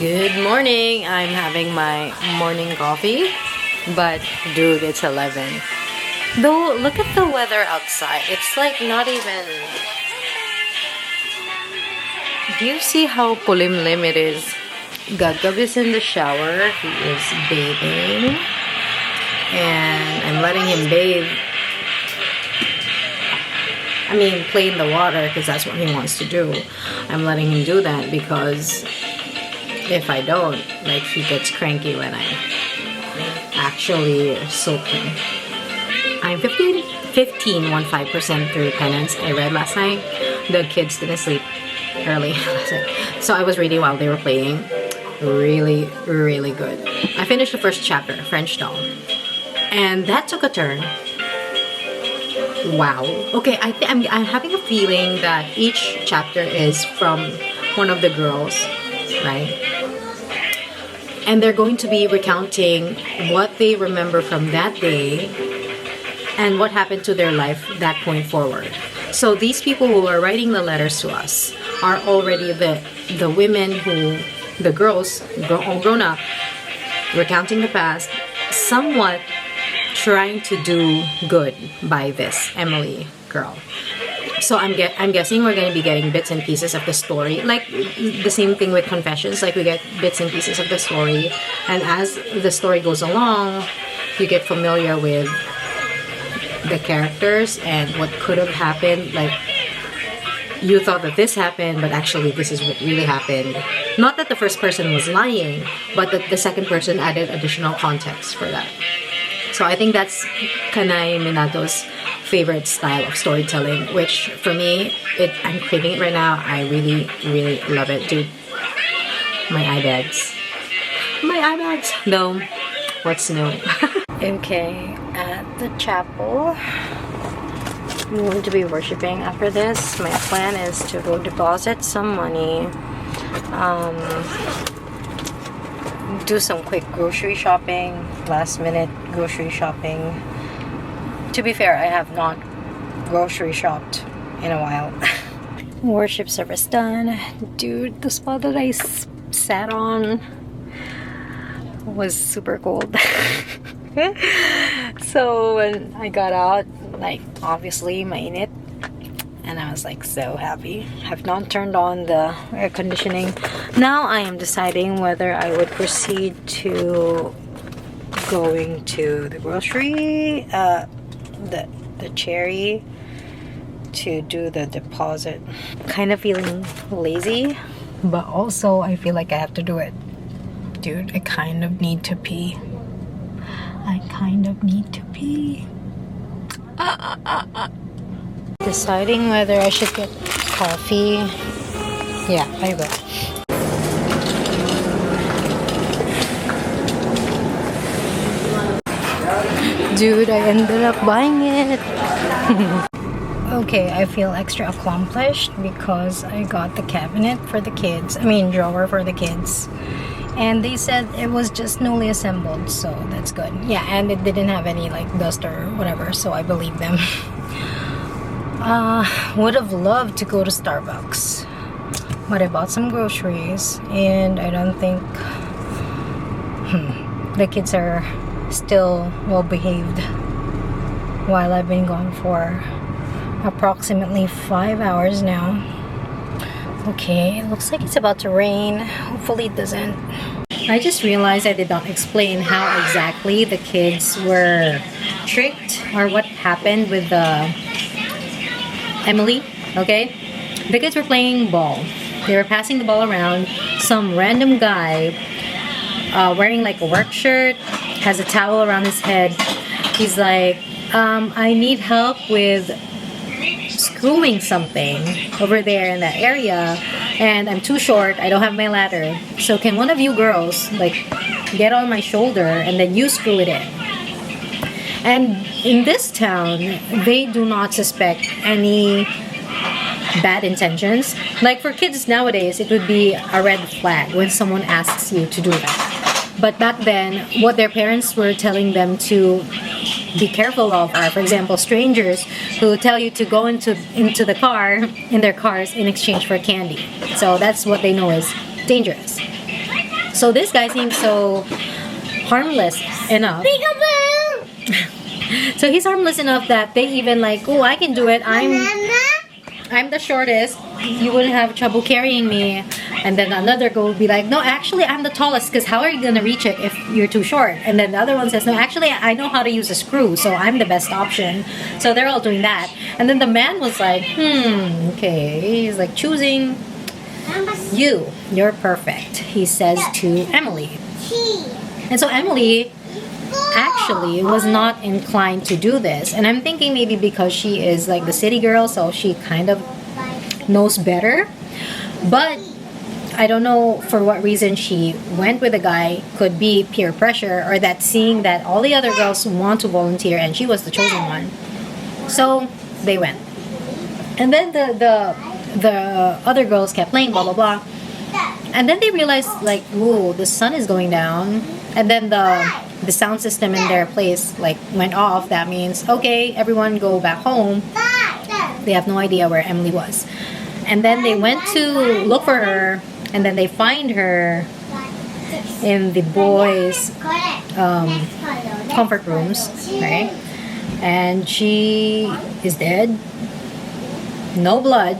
Good morning. I'm having my morning coffee, but dude, it's 11. Though, look at the weather outside. It's like not even... Do you see how pulimlim it is? Gagab is in the shower. He is bathing. And I'm letting him bathe. I mean, play in the water because that's what he wants to do. I'm letting him do that because if I don't, like, he gets cranky when I actually soak him. I'm 15% through Penance. I read last night. The kids didn't sleep early last night, so I was reading while they were playing. Really, really good. I finished the first chapter, French doll, and that took a turn. Wow. Okay, I'm having a feeling that each chapter is from one of the girls, right? And they're going to be recounting what they remember from that day and what happened to their life that point forward. So these people who are writing the letters to us are already the women who, the girls, all grown up, recounting the past, somewhat trying to do good by this Emily girl. So I'm guessing we're going to be getting bits and pieces of the story, like the same thing with Confessions, like we get bits and pieces of the story, and as the story goes along, you get familiar with the characters and what could have happened. Like, you thought that this happened, but actually this is what really happened. Not that the first person was lying, but that the second person added additional context for that. So I think that's Kanae Minato's favorite style of storytelling, which for me, I'm craving it right now. I really, really love it, dude. My eye bags. My eye bags. No, what's new? Okay, at the chapel, I'm going to be worshiping after this. My plan is to go deposit some money, do some quick grocery shopping, last minute grocery shopping. To be fair, I have not grocery shopped in a while. Worship service done. Dude, the spot that I sat on was super cold. So when I got out, like, obviously mainit, and I was like so happy. I've not turned on the air conditioning. Now I am deciding whether I would proceed to going to the grocery, the cherry, to do the deposit. Kind of feeling lazy, but also I feel like I have to do it. Dude, I kind of need to pee. Deciding whether I should get coffee. Yeah, I will. Dude, I ended up buying it. Okay, I feel extra accomplished because I got the cabinet for the kids. I mean, drawer for the kids. And they said it was just newly assembled, so that's good. Yeah, and it didn't have any like dust or whatever, so I believe them. Would have loved to go to Starbucks, but I bought some groceries, and I don't think the kids are still well behaved while I've been gone for approximately 5 hours now. Okay, it looks like it's about to rain. Hopefully it doesn't. I just realized I did not explain how exactly the kids were tricked or what happened with Emily, okay? The kids were playing ball. They were passing the ball around. Some random guy wearing like a work shirt, has a towel around his head. He's like, I need help with screwing something over there in that area, and I'm too short, I don't have my ladder, so can one of you girls like get on my shoulder and then you screw it in. And in this town, they do not suspect any bad intentions. Like for kids nowadays, it would be a red flag when someone asks you to do that. But back then, what their parents were telling them to be careful of are, for example, strangers who tell you to go into the car, in their cars, in exchange for candy. So that's what they know is dangerous. So this guy seems so harmless enough. So he's harmless enough that they even like, oh, I can do it. I'm the shortest. You wouldn't have trouble carrying me. And then another girl would be like, no, actually, I'm the tallest, because how are you going to reach it if you're too short? And then the other one says, no, actually, I know how to use a screw, so I'm the best option. So they're all doing that. And then the man was like, okay. He's like choosing you're perfect, he says to Emily. And so Emily actually was not inclined to do this. And I'm thinking maybe because she is like the city girl, so she kind of knows better. But I don't know for what reason she went with a guy. Could be peer pressure, or that seeing that all the other girls want to volunteer and she was the chosen one. So they went. And then the other girls kept playing, blah blah blah. And then they realized, like, ooh, the sun is going down. And then the sound system in their place like went off. That means, okay, everyone go back home. They have no idea where Emily was. And then they went to look for her, and then they find her in the boys' comfort rooms, right? And she is dead. No blood.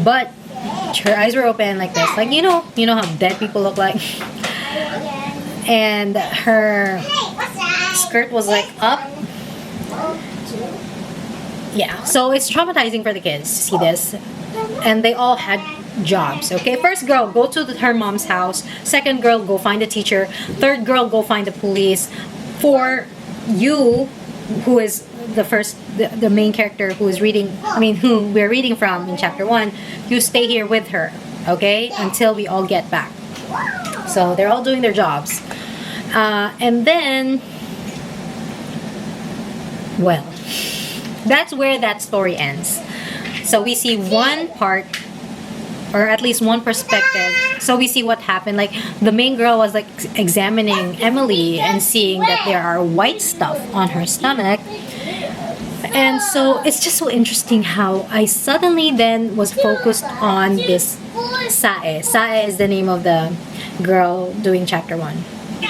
But her eyes were open like this. Like, you know how dead people look like? And her skirt was like up. Yeah, so it's traumatizing for the kids to see this. And they all had jobs, okay? First girl, go to her mom's house. Second girl, go find a teacher. Third girl, go find the police. For you, who is the main character who we're reading from in chapter 1, you stay here with her, okay? Until we all get back. So they're all doing their jobs. And then, well, that's where that story ends. So we see one part, or at least one perspective. So we see what happened. Like, the main girl was like examining Emily and seeing that there are white stuff on her stomach. And so it's just so interesting how I suddenly then was focused on this Sae. Sae is the name of the girl doing chapter 1.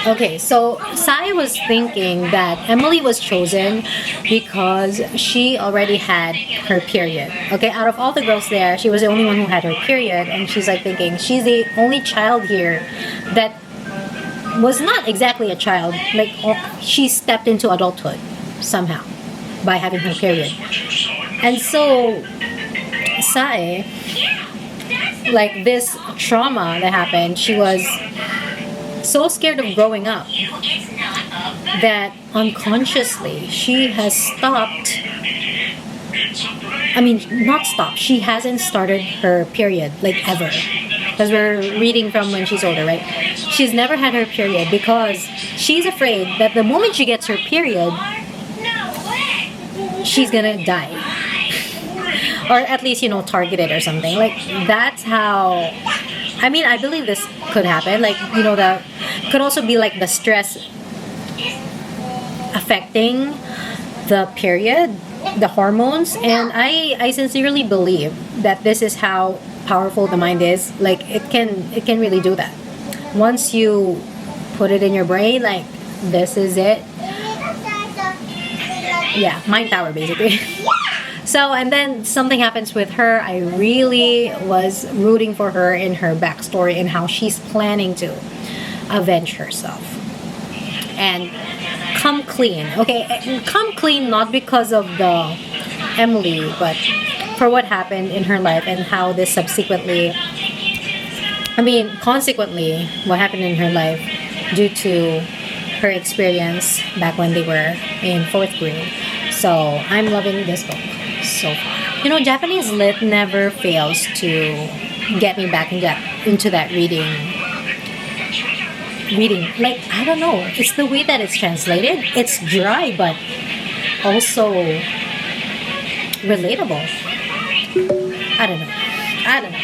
Okay, so Sae was thinking that Emily was chosen because she already had her period. Okay, out of all the girls there, she was the only one who had her period, and she's like thinking she's the only child here that was not exactly a child. Like, she stepped into adulthood somehow by having her period. And so Sae, like, this trauma that happened, she was so scared of growing up that unconsciously she has stopped. I mean, not stopped. She hasn't started her period, like, ever. Because we're reading from when she's older, right? She's never had her period because she's afraid that the moment she gets her period, she's gonna die. Or at least, targeted or something. Like, that's how... I mean, I believe this could happen. Like, that could also be like the stress affecting the period, the hormones. And I sincerely believe that this is how powerful the mind is. Like, it can really do that. Once you put it in your brain, like, this is it. Yeah, mind power, basically. So, and then something happens with her. I really was rooting for her in her backstory and how she's planning to avenge herself and come clean. Okay, come clean not because of the Emily, but for what happened in her life and how this consequently, what happened in her life due to her experience back when they were in 4th grade. So, I'm loving this book so far. Japanese lit never fails to get me back into that reading. Like, I don't know. It's the way that it's translated. It's dry, but also relatable. I don't know.